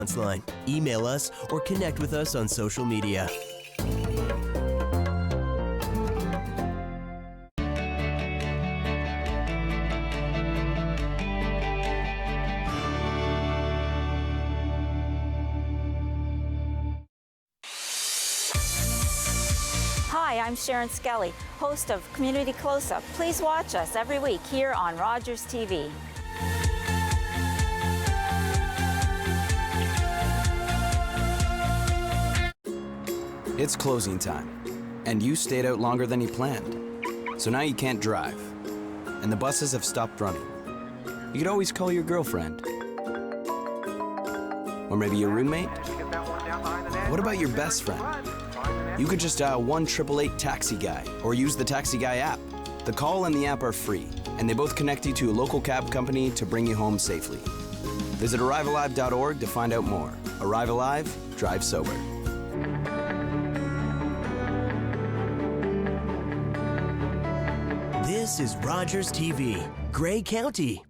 line. Email us or connect with us on social media. Hi, I'm Sharon Skelly, host of Community Close-Up. Please watch us every week here on Rogers TV. It's closing time, and you stayed out longer than you planned. So now you can't drive, and the buses have stopped running. You could always call your girlfriend. Or maybe your roommate? What about your best friend? You could just dial 1-888-TAXI-GUY or use the Taxi Guy app. The call and the app are free, and they both connect you to a local cab company to bring you home safely. Visit arrivealive.org to find out more. Arrive Alive, drive sober. This is Rogers TV, Grey County.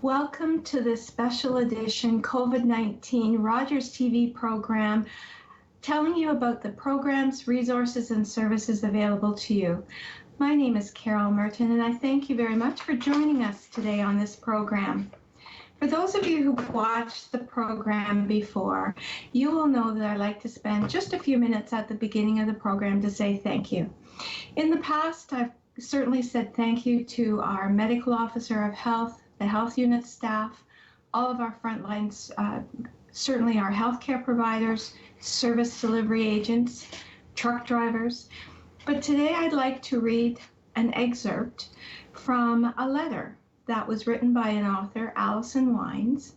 Welcome to this special edition COVID-19 Rogers TV program, telling you about the programs, resources, and services available to you. My name is Carol Merton, and I thank you very much for joining us today on this program. For those of you who've watched the program before, you will know that I like to spend just a few minutes at the beginning of the program to say thank you. In the past, I've certainly said thank you to our medical officer of health, the health unit staff, all of our front lines, certainly our healthcare providers, service delivery agents, truck drivers. But today I'd like to read an excerpt from a letter that was written by an author, Alison Wines.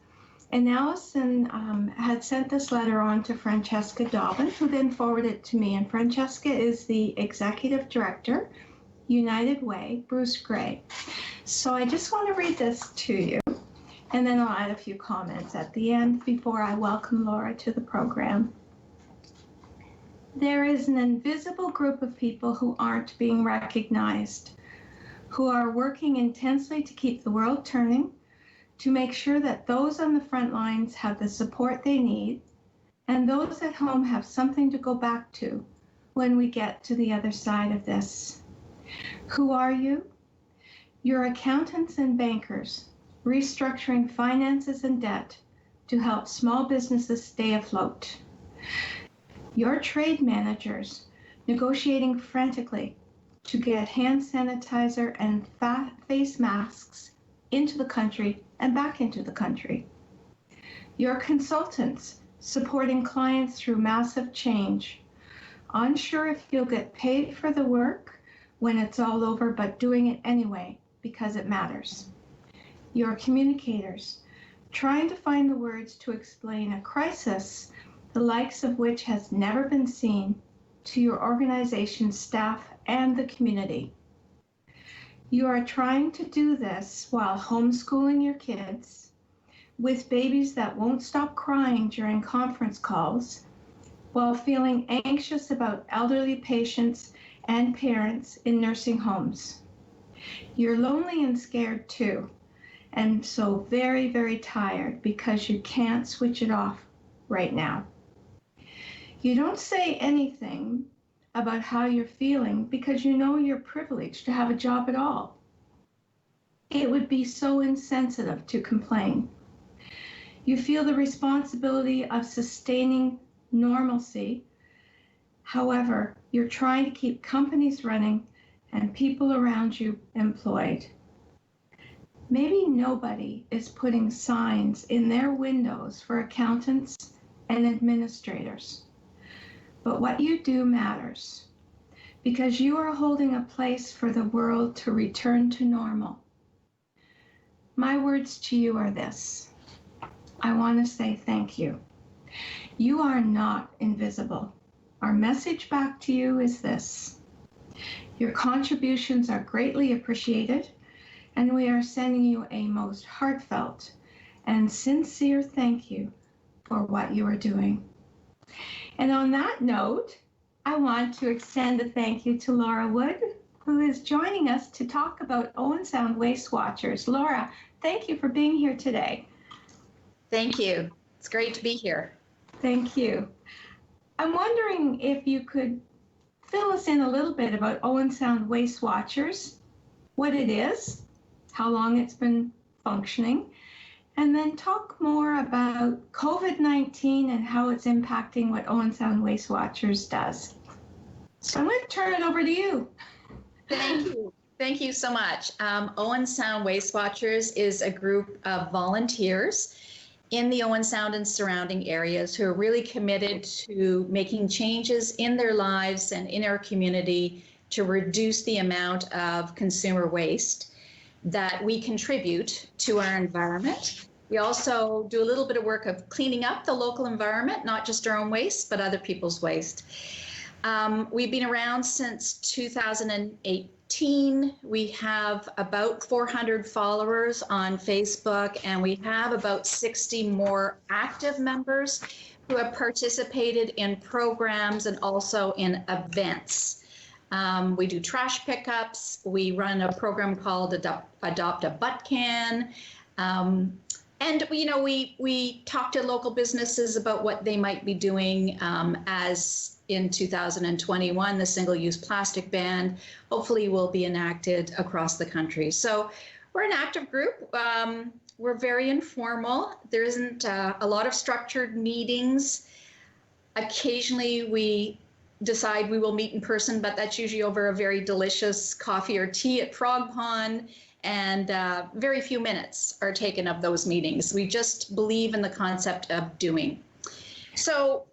And Alison had sent this letter on to Francesca Dobbin, who then forwarded it to me. And Francesca is the executive director, United Way, Bruce Gray. So I just want to read this to you, and then I'll add a few comments at the end before I welcome Laura to the program. There is an invisible group of people who aren't being recognized, who are working intensely to keep the world turning, to make sure that those on the front lines have the support they need, and those at home have something to go back to when we get to the other side of this. Who are you? You're accountants and bankers, restructuring finances and debt to help small businesses stay afloat. You're trade managers, negotiating frantically to get hand sanitizer and face masks into the country and back into the country. You're consultants, supporting clients through massive change, unsure if you'll get paid for the work when it's all over, but doing it anyway because it matters. You're communicators, trying to find the words to explain a crisis the likes of which has never been seen to your organization's staff and the community. You are trying to do this while homeschooling your kids, with babies that won't stop crying during conference calls, while feeling anxious about elderly patients and parents in nursing homes. You're lonely and scared too, and so very, very tired because you can't switch it off right now. You don't say anything about how you're feeling because you know you're privileged to have a job at all. It would be so insensitive to complain. You feel the responsibility of sustaining normalcy. However, you're trying to keep companies running and people around you employed. Maybe nobody is putting signs in their windows for accountants and administrators. But what you do matters, because you are holding a place for the world to return to normal. My words to you are this. I want to say thank you. You are not invisible. Our message back to you is this. Your contributions are greatly appreciated, and we are sending you a most heartfelt and sincere thank you for what you are doing. And on that note, I want to extend a thank you to Laura Wood, who is joining us to talk about Owen Sound Waste Watchers. Laura, thank you for being here today. Thank you. It's great to be here. Thank you. I'm wondering if you could fill us in a little bit about Owen Sound Waste Watchers, what it is, how long it's been functioning, and then talk more about COVID-19 and how it's impacting what Owen Sound Waste Watchers does. So I'm going to turn it over to you. Thank you. Thank you so much. Owen Sound Waste Watchers is a group of volunteers in the Owen Sound and surrounding areas who are really committed to making changes in their lives and in our community to reduce the amount of consumer waste that we contribute to our environment. We also do a little bit of work of cleaning up the local environment, not just our own waste, but other people's waste. We've been around since 2018. We have about 400 followers on Facebook, and we have about 60 more active members who have participated in programs and also in events. We do trash pickups. We run a program called Adopt a Butt Can. And we talk to local businesses about what they might be doing as in 2021, the single-use plastic ban hopefully will be enacted across the country. So we're an active group. We're very informal. There isn't a lot of structured meetings. Occasionally we decide we will meet in person, but that's usually over a very delicious coffee or tea at Frog Pond, and very few minutes are taken of those meetings. We just believe in the concept of doing. So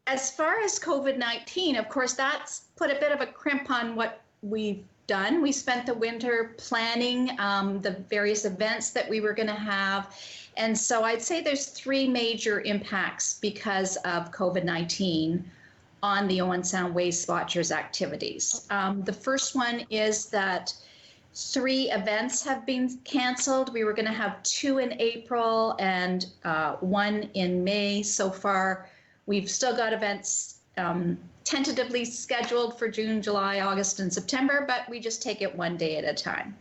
as far as COVID-19, of course, that's put a bit of a crimp on what we've done. We spent the winter planning the various events that we were going to have. And so I'd say there's three major impacts because of COVID-19 on the Owen Sound Waste Watchers activities. The first one is that 3 events have been canceled. We were going to have 2 in April and 1 in May. So far, we've still got events tentatively scheduled for June, July, August, and September, but we just take it one day at a time.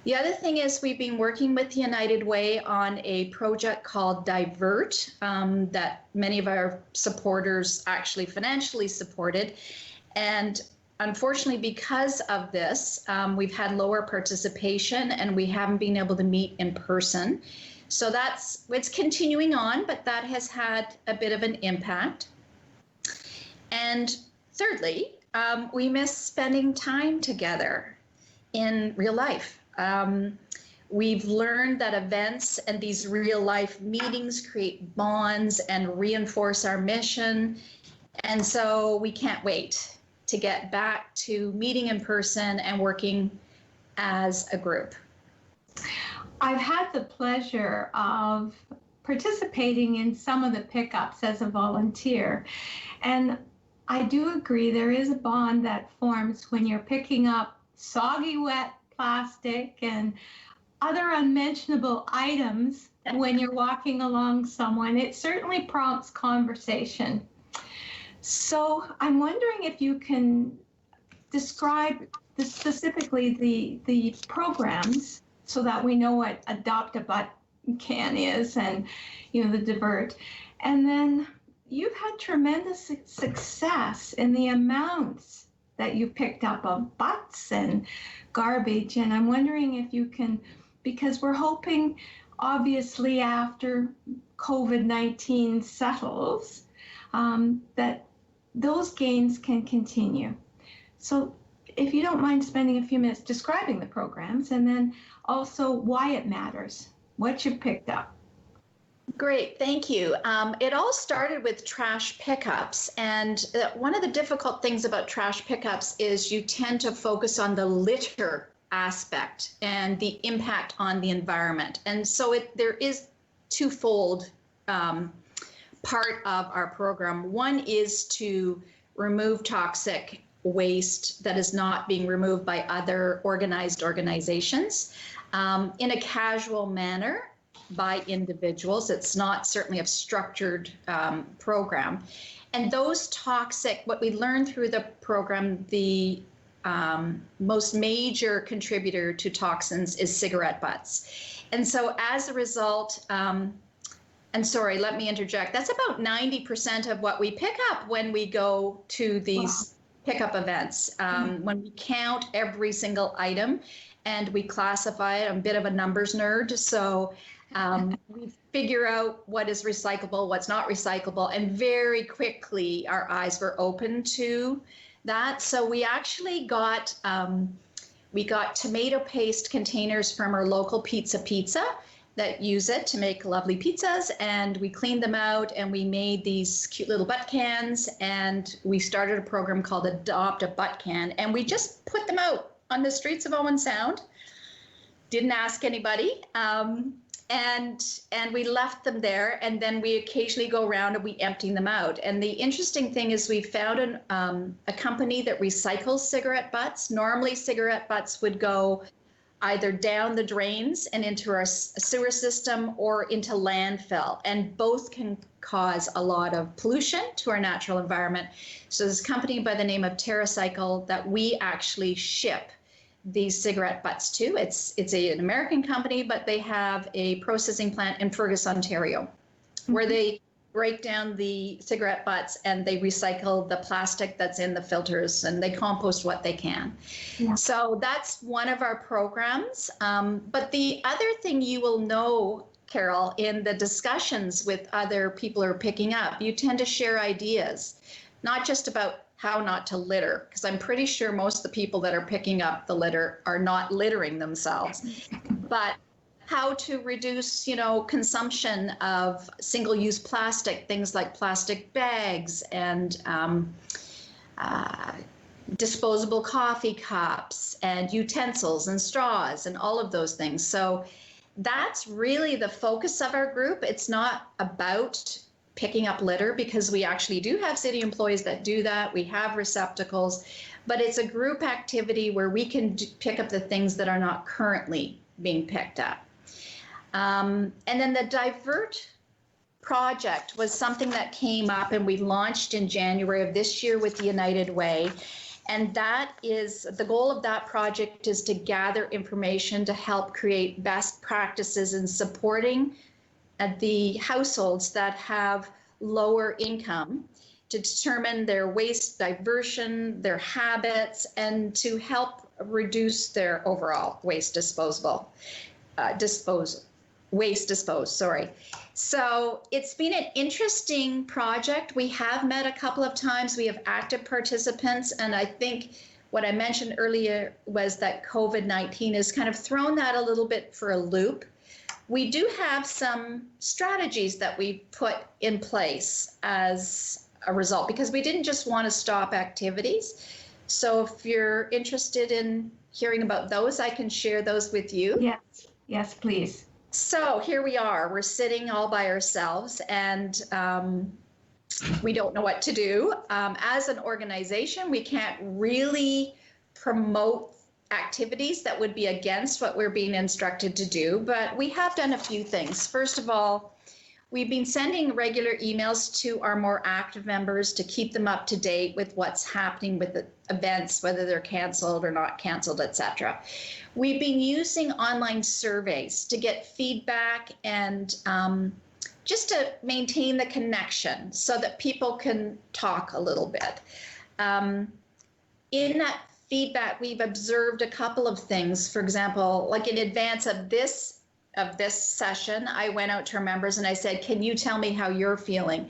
The other thing is we've been working with United Way on a project called Divert that many of our supporters actually financially supported. And unfortunately, because of this, we've had lower participation and we haven't been able to meet in person. So it's continuing on, but that has had a bit of an impact. And thirdly, we miss spending time together in real life. We've learned that events and these real life meetings create bonds and reinforce our mission. And so we can't wait to get back to meeting in person and working as a group. I've had the pleasure of participating in some of the pickups as a volunteer. And I do agree there is a bond that forms when you're picking up soggy, wet plastic and other unmentionable items when you're walking along someone. It certainly prompts conversation. So I'm wondering if you can describe specifically the programs so that we know what Adopt a Butt Can is and, the Divert. And then you've had tremendous success in the amounts that you picked up of butts and garbage. And I'm wondering if you can, because we're hoping, obviously, after COVID-19 settles, that those gains can continue. So if you don't mind spending a few minutes describing the programs and then also why it matters, what you picked up. Great, thank you. It all started with trash pickups, and one of the difficult things about trash pickups is you tend to focus on the litter aspect and the impact on the environment. And so there is twofold part of our program. One is to remove toxic waste that is not being removed by other organized organizations in a casual manner. by individuals. It's not certainly a structured program. And those toxic, what we learned through the program, the most major contributor to toxins is cigarette butts. And so as a result, and sorry, let me interject, that's about 90% of what we pick up when we go to these pickup events. When we count every single item and we classify it, I'm a bit of a numbers nerd, so we figure out what is recyclable, what's not recyclable, and very quickly our eyes were open to that. So we actually got tomato paste containers from our local pizza that use it to make lovely pizzas, and we cleaned them out and we made these cute little butt cans, and we started a program called Adopt a Butt Can, and we just put them out on the streets of Owen Sound. Didn't ask anybody. And we left them there, and then we occasionally go around and we empty them out. And the interesting thing is we found a company that recycles cigarette butts. Normally cigarette butts would go either down the drains and into our sewer system or into landfill, and both can cause a lot of pollution to our natural environment. So there's a company by the name of TerraCycle that we actually ship these cigarette butts to. It's an American company, but they have a processing plant in Fergus, Ontario, where they break down the cigarette butts and they recycle the plastic that's in the filters, and they compost what they can. Yeah. So that's one of our programs. But the other thing you will know, Carol, in the discussions with other people who are picking up, you tend to share ideas, not just about how not to litter, because I'm pretty sure most of the people that are picking up the litter are not littering themselves, but how to reduce, consumption of single-use plastic, things like plastic bags and disposable coffee cups and utensils and straws and all of those things. So that's really the focus of our group. It's not about picking up litter, because we actually do have city employees that do that. We have receptacles, but it's a group activity where we can pick up the things that are not currently being picked up. And then the Divert Project was something that came up, and we launched in January of this year with the United Way. And that is, the goal of that project is to gather information to help create best practices in supporting the households that have lower income, to determine their waste diversion, their habits, and to help reduce their overall waste disposal. So it's been an interesting project. We have met a couple of times. We have active participants, and I think what I mentioned earlier was that COVID-19 has kind of thrown that a little bit for a loop. We do have some strategies that we put in place as a result, because we didn't just want to stop activities. So if you're interested in hearing about those, I can share those with you. Yes, please. So here we are. We're sitting all by ourselves, and we don't know what to do. As an organization, we can't really promote activities that would be against what we're being instructed to do, but we have done a few things. First of all, we've been sending regular emails to our more active members to keep them up to date with what's happening with the events, whether they're canceled or not canceled, etc. We've been using online surveys to get feedback and just to maintain the connection so that people can talk a little bit. In that feedback, we've observed a couple of things. For example, like in advance of this session, I went out to our members and I said, can you tell me how you're feeling?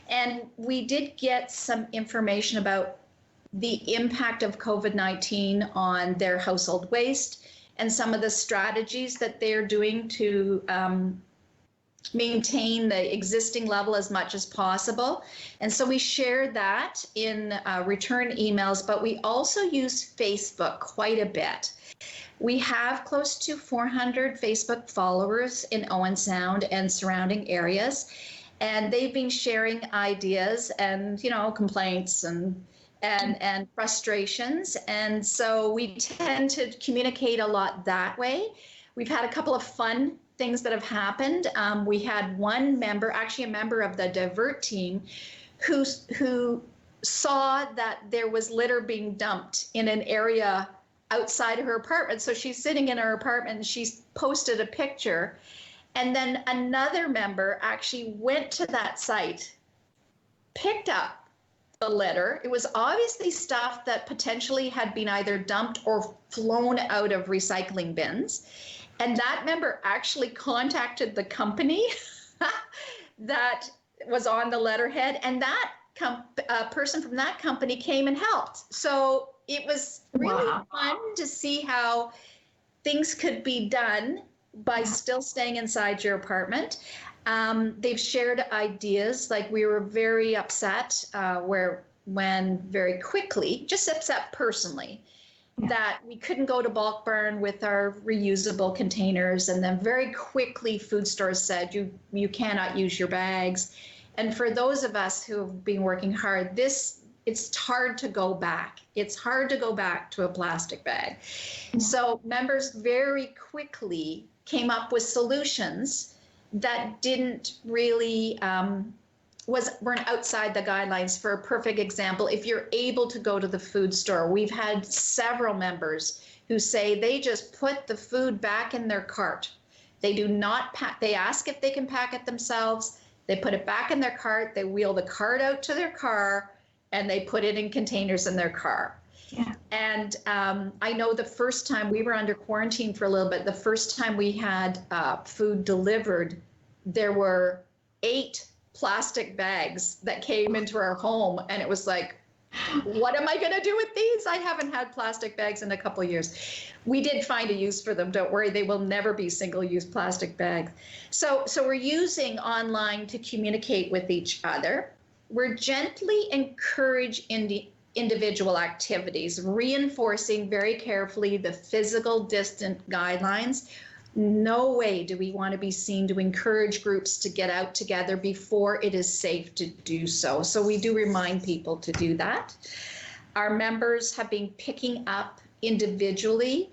And we did get some information about the impact of COVID-19 on their household waste and some of the strategies that they're doing to maintain the existing level as much as possible. And so we shared that in return emails, but we also use Facebook quite a bit. We have close to 400 Facebook followers in Owen Sound and surrounding areas, and they've been sharing ideas and, complaints and frustrations. And so we tend to communicate a lot that way. We've had a couple of fun things that have happened. We had one member, actually a member of the Divert team, who saw that there was litter being dumped in an area outside of her apartment. So she's sitting in her apartment and she's posted a picture. And then another member actually went to that site, picked up the litter. It was obviously stuff that potentially had been either dumped or flown out of recycling bins. And that member actually contacted the company that was on the letterhead, and that person from that company came and helped. So it was really fun to see how things could be done by still staying inside your apartment. They've shared ideas, like we were very upset when very quickly, just upset personally, that we couldn't go to Bulk Barn with our reusable containers, and then very quickly food stores said you cannot use your bags. And for those of us who have been working hard, it's hard to go back. It's hard to go back to a plastic bag. So members very quickly came up with solutions that didn't really weren't outside the guidelines. For a perfect example, if you're able to go to the food store, we've had several members who say they just put the food back in their cart. They do not pack. They ask if they can pack it themselves. They put it back in their cart. They wheel the cart out to their car, and they put it in containers in their car. Yeah. And I know the first time we were under quarantine for a little bit, the first time we had food delivered, there were 8 plastic bags that came into our home. And it was like, what am I going to do with these? I haven't had plastic bags in a couple of years. We did find a use for them. Don't worry, they will never be single-use plastic bags. So we're using online to communicate with each other. We're gently encourage individual activities, reinforcing very carefully the physical distance guidelines. No way do we want to be seen to encourage groups to get out together before it is safe to do so. So we do remind people to do that. Our members have been picking up individually.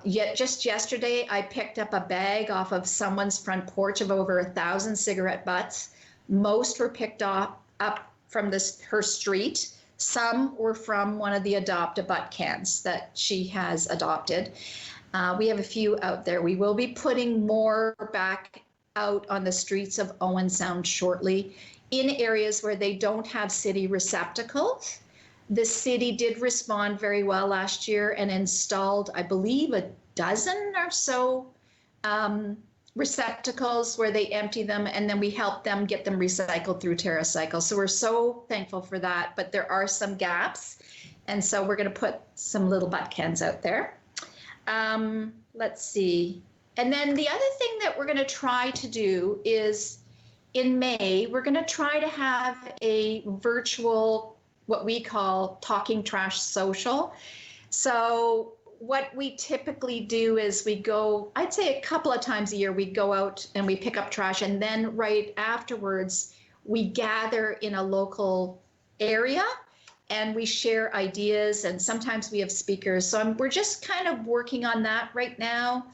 Yet just yesterday, I picked up a bag off of someone's front porch of over 1,000 cigarette butts. Most were picked up from her street. Some were from one of the Adopt-A-Butt cans that she has adopted. We have a few out there. We will be putting more back out on the streets of Owen Sound shortly in areas where they don't have city receptacles. The city did respond very well last year and installed, I believe, a dozen or so receptacles where they empty them, and then we help them get them recycled through TerraCycle. So we're so thankful for that, but there are some gaps. And so we're going to put some little butt cans out there. Let's see. And then the other thing that we're going to try to do is in May, we're going to try to have a virtual, what we call Talking Trash Social. So what we typically do is we go, I'd say a couple of times a year, we go out and we pick up trash, and then right afterwards, we gather in a local area and we share ideas, and sometimes we have speakers. So we're just kind of working on that right now.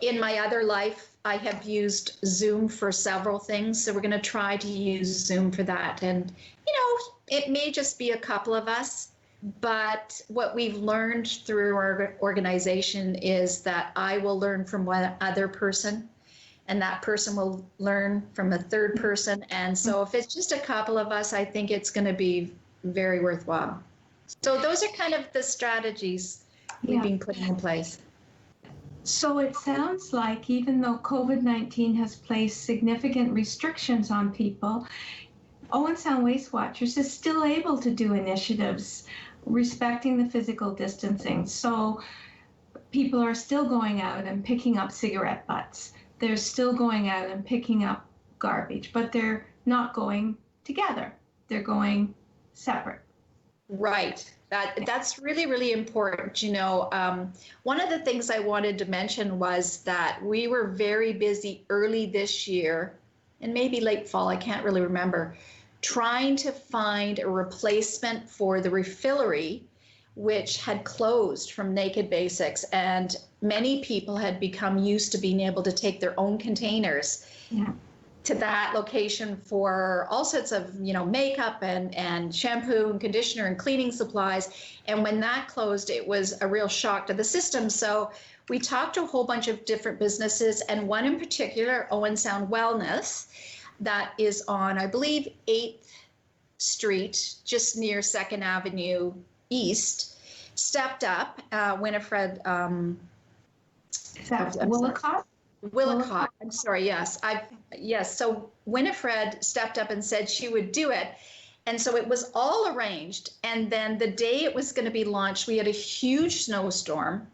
In my other life, I have used Zoom for several things. So we're going to try to use Zoom for that. And, it may just be a couple of us, but what we've learned through our organization is that I will learn from one other person, and that person will learn from a third person. And so if it's just a couple of us, I think it's going to be very worthwhile. So those are kind of the strategies we've been putting in place. So it sounds like even though COVID-19 has placed significant restrictions on people, Owen Sound Waste Watchers is still able to do initiatives respecting the physical distancing. So people are still going out and picking up cigarette butts. They're still going out and picking up garbage, but they're not going together. They're going separate. Right. That's really, really important. One of the things I wanted to mention was that we were very busy early this year, and maybe late fall, I can't really remember, trying to find a replacement for the refillery, which had closed from Naked Basics, and many people had become used to being able to take their own containers to that location for all sorts of, makeup and shampoo and conditioner and cleaning supplies. And when that closed, it was a real shock to the system. So we talked to a whole bunch of different businesses, and one in particular, Owen Sound Wellness, that is on, I believe, 8th Street, just near 2nd Avenue East, stepped up. Winifred, Willicott. I'm sorry. Yes. So Winifred stepped up and said she would do it. And so it was all arranged. And then the day it was going to be launched, we had a huge snowstorm.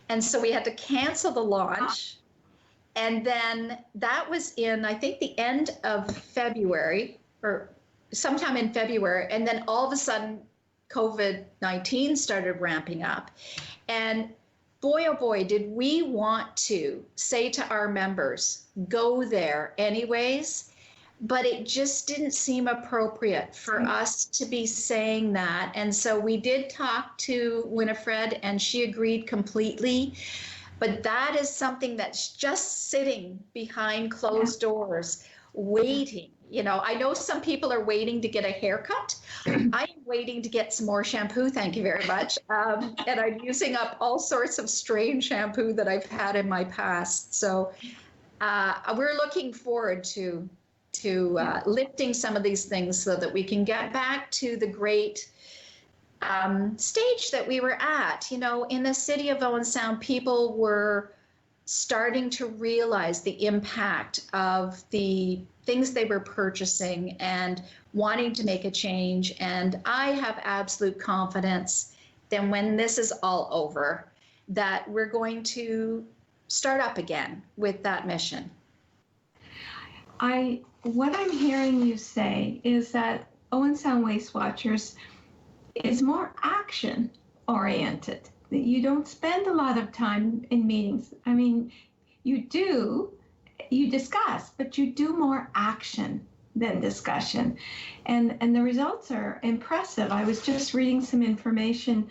And so we had to cancel the launch. And then that was in, I think, the end of February or sometime in February. And then all of a sudden, COVID-19 started ramping up. And boy, oh boy, did we want to say to our members, go there anyways, but it just didn't seem appropriate for us to be saying that. And so we did talk to Winifred, and she agreed completely. But that is something that's just sitting behind closed doors, waiting. I know some people are waiting to get a haircut. I am waiting to get some more shampoo, thank you very much. And I'm using up all sorts of strange shampoo that I've had in my past. So we're looking forward to lifting some of these things so that we can get back to the great stage that we were at. In the city of Owen Sound, people were starting to realize the impact of the things they were purchasing and wanting to make a change. And I have absolute confidence that when this is all over, that we're going to start up again with that mission. What I'm hearing you say is that Owen Sound Waste Watchers is more action oriented. You don't spend a lot of time in meetings. I mean, you discuss, but you do more action than discussion. And the results are impressive. I was just reading some information.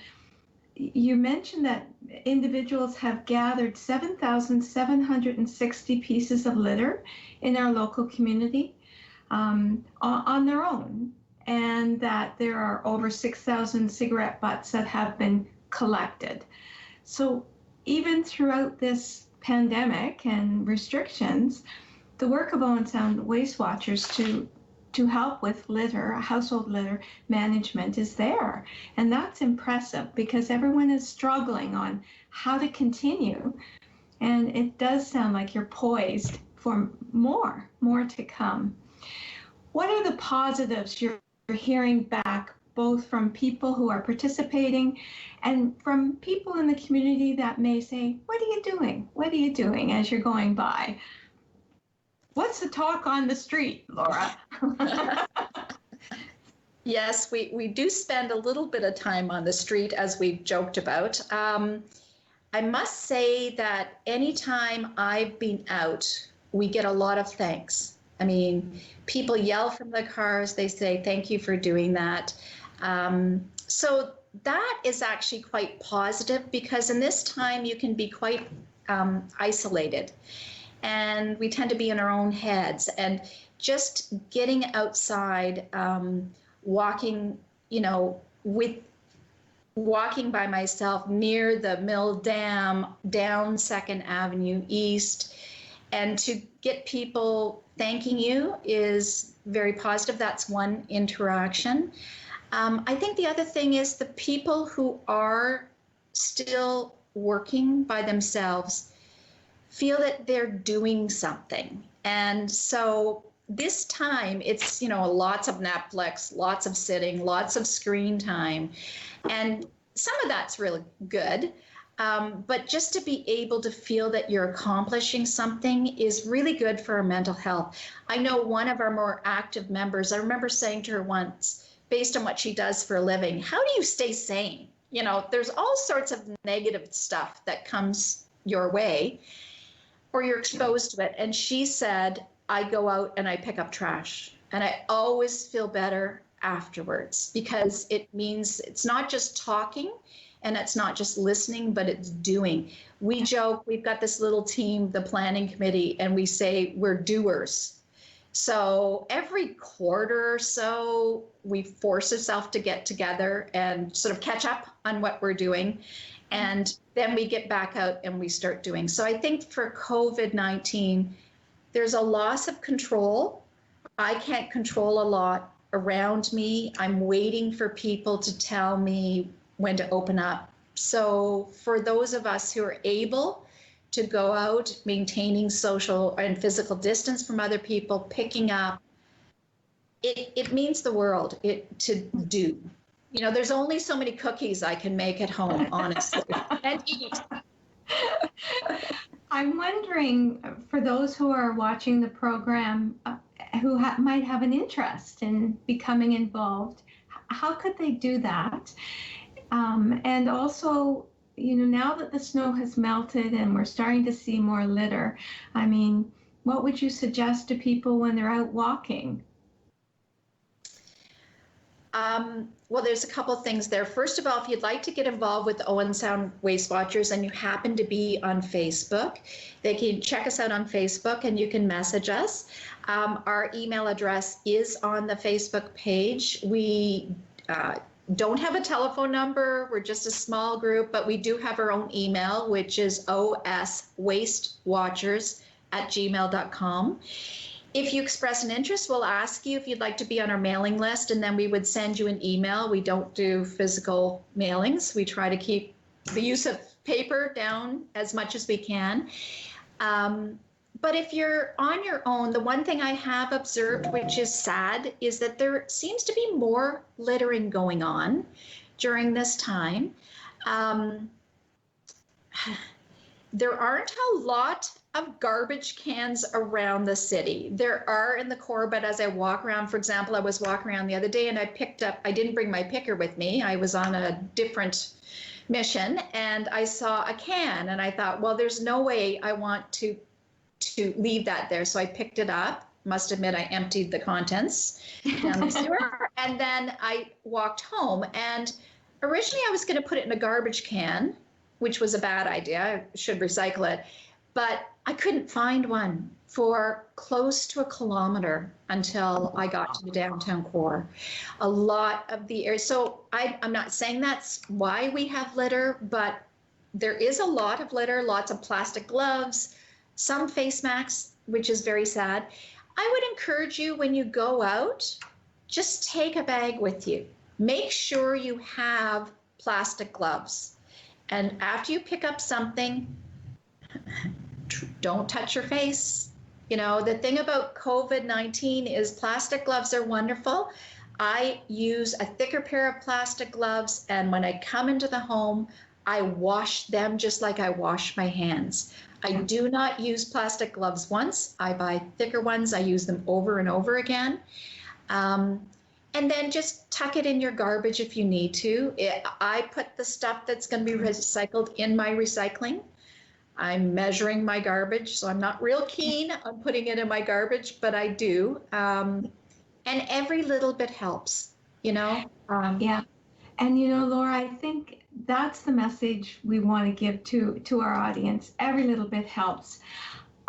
You mentioned that individuals have gathered 7,760 pieces of litter in our local community on their own, and that there are over 6,000 cigarette butts that have been collected. So even throughout this pandemic and restrictions, the work of Owen Sound Waste Watchers to help with litter, household litter management is there. And that's impressive because everyone is struggling on how to continue. And it does sound like you're poised for more to come. What are the positives you're hearing back, both from people who are participating and from people in the community that may say, what are you doing? What are you doing as you're going by? What's the talk on the street, Laura? Yes, we do spend a little bit of time on the street, as we've joked about. I must say that anytime I've been out, we get a lot of thanks. I mean, people yell from the cars. They say, thank you for doing that. So that is actually quite positive, because in this time you can be quite isolated, and we tend to be in our own heads. And just getting outside, walking by myself near the Mill Dam, down 2nd Avenue East, and to get people thanking you is very positive. That's one interaction. I think the other thing is the people who are still working by themselves feel that they're doing something. And so this time it's, lots of Netflix, lots of sitting, lots of screen time. And some of that's really good. But just to be able to feel that you're accomplishing something is really good for our mental health. I know one of our more active members, I remember saying to her once, based on what she does for a living, how do you stay sane? There's all sorts of negative stuff that comes your way, or you're exposed to it. And she said, I go out and I pick up trash, and I always feel better afterwards, because it means it's not just talking and it's not just listening, but it's doing. We joke, we've got this little team, the planning committee, and we say we're doers. So every quarter or so, we force ourselves to get together and sort of catch up on what we're doing. And then we get back out and we start doing. So I think for COVID-19, there's a loss of control. I can't control a lot around me. I'm waiting for people to tell me when to open up. So for those of us who are able to go out, maintaining social and physical distance from other people, picking up, it means the world to do. You know, there's only so many cookies I can make at home, honestly, and eat. I'm wondering, for those who are watching the program, who might have an interest in becoming involved, how could they do that? And also, you know, now that the snow has melted and we're starting to see more litter, I mean, what would you suggest to people when they're out walking? Well, there's a couple of things there. First of all, if you'd like to get involved with Owen Sound Waste Watchers and you happen to be on Facebook, they can check us out on Facebook and you can message us. Our email address is on the Facebook page. We don't have a telephone number. We're just a small group, but we do have our own email, which is oswastewatchers@gmail.com. If you express an interest, we'll ask you if you'd like to be on our mailing list, and then we would send you an email. We don't do physical mailings. We try to keep the use of paper down as much as we can. But if you're on your own, the one thing I have observed, which is sad, is that there seems to be more littering going on during this time. There aren't a lot of garbage cans around the city. There are in the core, but as I walk around, for example, I was walking around the other day and I didn't bring my picker with me. I was on a different mission and I saw a can and I thought, well, there's no way I want to leave that there. So I picked it up. Must admit, I emptied the contents down the sewer. And then I walked home. And originally I was going to put it in a garbage can, which was a bad idea. I should recycle it. But I couldn't find one for close to a kilometer until I got to the downtown core. A lot of the area. So I'm not saying that's why we have litter, but there is a lot of litter, lots of plastic gloves, some face masks, which is very sad. I would encourage you, when you go out, just take a bag with you. Make sure you have plastic gloves. And after you pick up something, don't touch your face. You know, the thing about COVID-19 is plastic gloves are wonderful. I use a thicker pair of plastic gloves, and when I come into the home, I wash them just like I wash my hands. I do not use plastic gloves once. I buy thicker ones. I use them over and over again. And then just tuck it in your garbage if you need to. I put the stuff that's going to be recycled in my recycling. I'm measuring my garbage, so I'm not real keen on putting it in my garbage, but I do. And every little bit helps, you know? Yeah. And, you know, Laura, I think that's the message we want to give to our audience. Every little bit helps.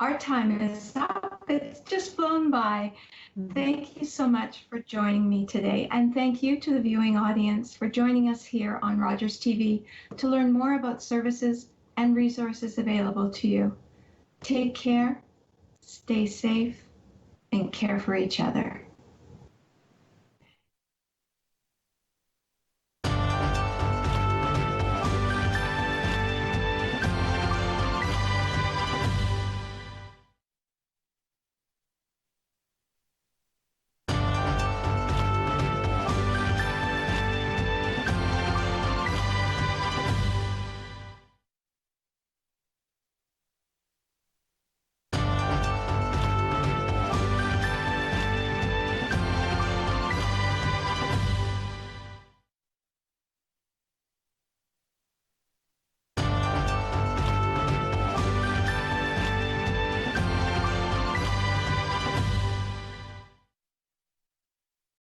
Our time is up. It's just flown by. Thank you so much for joining me today. And thank you to the viewing audience for joining us here on Rogers TV to learn more about services and resources available to you. Take care, stay safe, and care for each other.